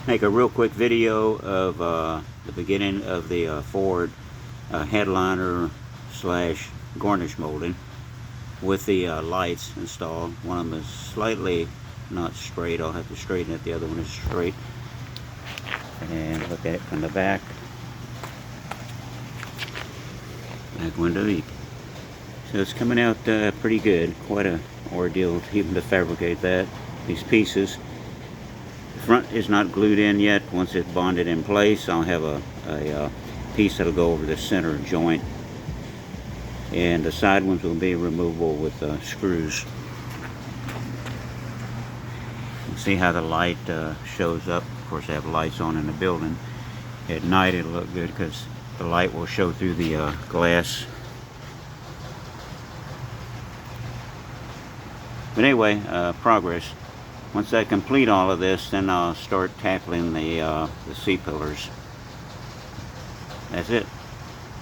make a real quick video of the beginning of the Ford headliner slash garnish molding with the lights installed. One of them is slightly not straight. I'll have to straighten it. The other one is straight. And look at it from the back. Back window. So it's coming out pretty good. Quite a ordeal even to fabricate that. These pieces. The front is not glued in yet. Once it's bonded in place, I'll have a piece that'll go over the center joint. And the side ones will be removable with screws. You can see how the light shows up. Of course, I have lights on in the building. At night it'll look good because the light will show through the glass. But anyway, progress. Once I complete all of this, then I'll start tackling the C-pillars. That's it.